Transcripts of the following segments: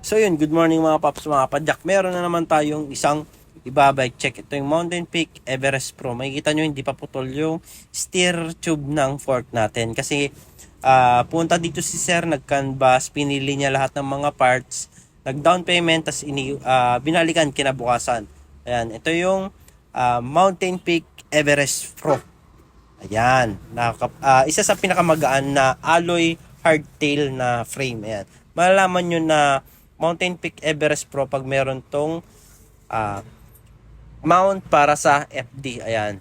So yun, good morning mga paps, mga padyak. Meron na naman tayong isang ibabike check. Ito yung Mountain Peak Everest Pro. Makikita nyo hindi pa putol yung steer tube ng fork natin. Kasi punta dito si sir, nag-canvas, pinili niya lahat ng mga parts, nag-down payment, tas binalikan kinabukasan. Ayan, ito yung Mountain Peak Everest Pro. Ayan, isa sa pinakamagaan na alloy hardtail na frame. Ayan, malalaman nyo na Mountain Peak Everest Pro pag meron tong mount para sa FD. Ayan.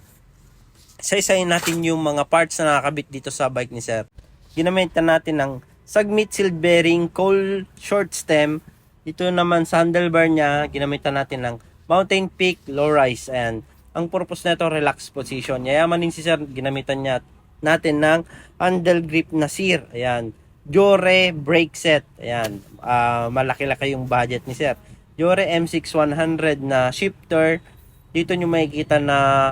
Isa-isayin natin yung mga parts na nakakabit dito sa bike ni sir. Ginamitan natin ng Submit sealed bearing, coil short stem. Dito naman sa handlebar niya, ginamitan natin ng Mountain Peak low rise. Ayan. Ang purpose nito, relax position. Yayamanin si sir, ginamitan natin ng handle grip na sear. Ayan. Jore brake set. Ayan. Malaki-laki yung budget ni sir. Jore M6100 na shifter. Dito nyo makikita na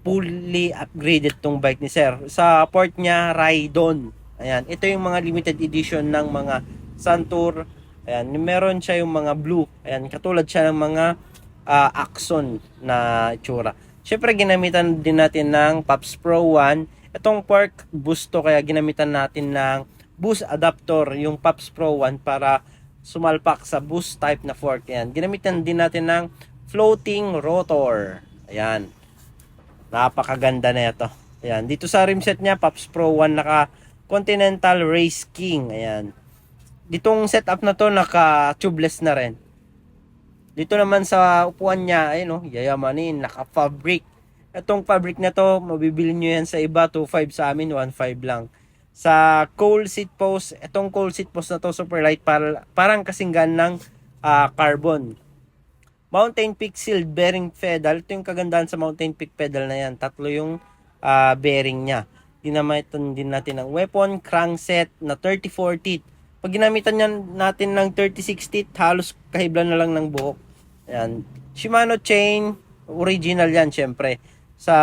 fully upgraded tong bike ni sir. Sa port niya, Rydon. Ayan. Ito yung mga limited edition ng mga Santur. Ayan. Meron siya yung mga blue. Ayan. Katulad siya ng mga Axon na itsura. Siyempre, ginamitan din natin ng Pops Pro 1. Itong fork boost to, kaya ginamitan natin ng boost adapter, yung Pops Pro 1 para sumalpak sa boost type na fork. Ayan. Ginamitan din natin ng floating rotor. Ayan. Napakaganda na ito. Ayan. Dito sa rimset niya, Pops Pro 1 naka Continental Race King. Ayan. Ditong setup na to naka tubeless na rin. Dito naman sa upuan niya, ayun oh, yayamanin, naka fabric. Itong fabric na to, mabibili nyo yan sa iba, 2.5, sa amin 1.5 lang. Sa cold seat post, itong cold seat post na to super light, parang kasinggan ng carbon. Mountain Peak sealed bearing pedal. Ito yung kagandahan sa Mountain Peak pedal na yan. Tatlo yung bearing niya. Ginamitan din natin ng weapon crankset na 34 teeth. Pag ginamitan natin ng 36 teeth, halos kahibla na lang ng buhok. Ayan. Shimano chain, original yan syempre. Sa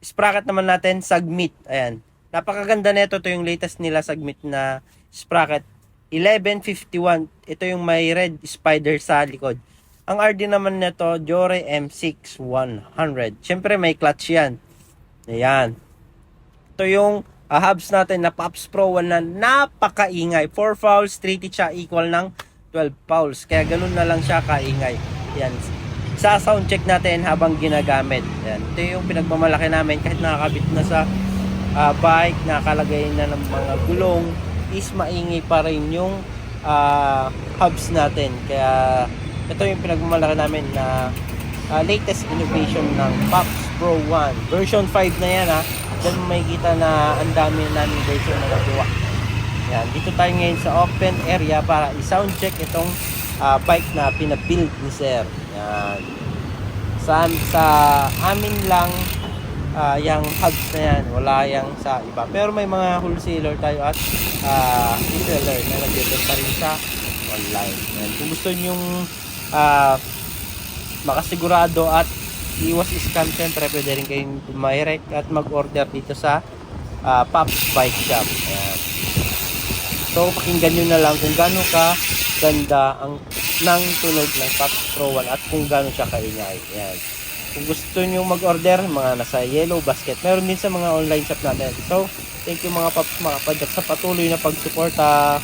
sprocket naman natin, Submit. Ayan. Napakaganda nito. Ito yung latest nila Submit na sprocket. 1151. Ito yung may red spider sa likod. Ang RD naman nito, Jore M6100. Siyempre may clutch yan. Ayan. Ito yung hubs natin na Pops Pro 1 na napakaingay. 4 fouls, 3 teeth siya, equal ng 12 fouls. Kaya ganun na lang siya kaingay. Ayan. Sa sound check natin habang ginagamit. Ayan. Ito yung pinagmamalaki namin kahit nakakabit na sa bike, nakalagay na ng mga gulong, is maingay pa rin yung hubs natin. Kaya ito yung pinagmamalaki namin na latest innovation ng Pops Pro 1 version 5 na yan ha. Diyan makikita na ang dami namin version na nagawa. Yan, dito tayo ngayon sa open area para i-sound check itong bike na pinabuild ni sir. Yan. Sa amin lang yung hubs na yan, wala yang sa iba. Pero may mga wholesaler tayo at reseller na nagbibenta rin sa online. Yan. Kung gusto nyong makasigurado at iwas scam, syempre pwede rin kayong direct at mag-order dito sa Pops Bike Shop. Ayan. So pakinggan nyo na lang kung gaano ka ganda ang ng tunog ng Pops Pro 1 at kung gaano siya kaingay. Ayan. Kung gusto nyo mag-order, mga nasa Yellow Basket, meron din sa mga online shop natin. So thank you mga Pops, mga padyak sa patuloy na pagsuporta.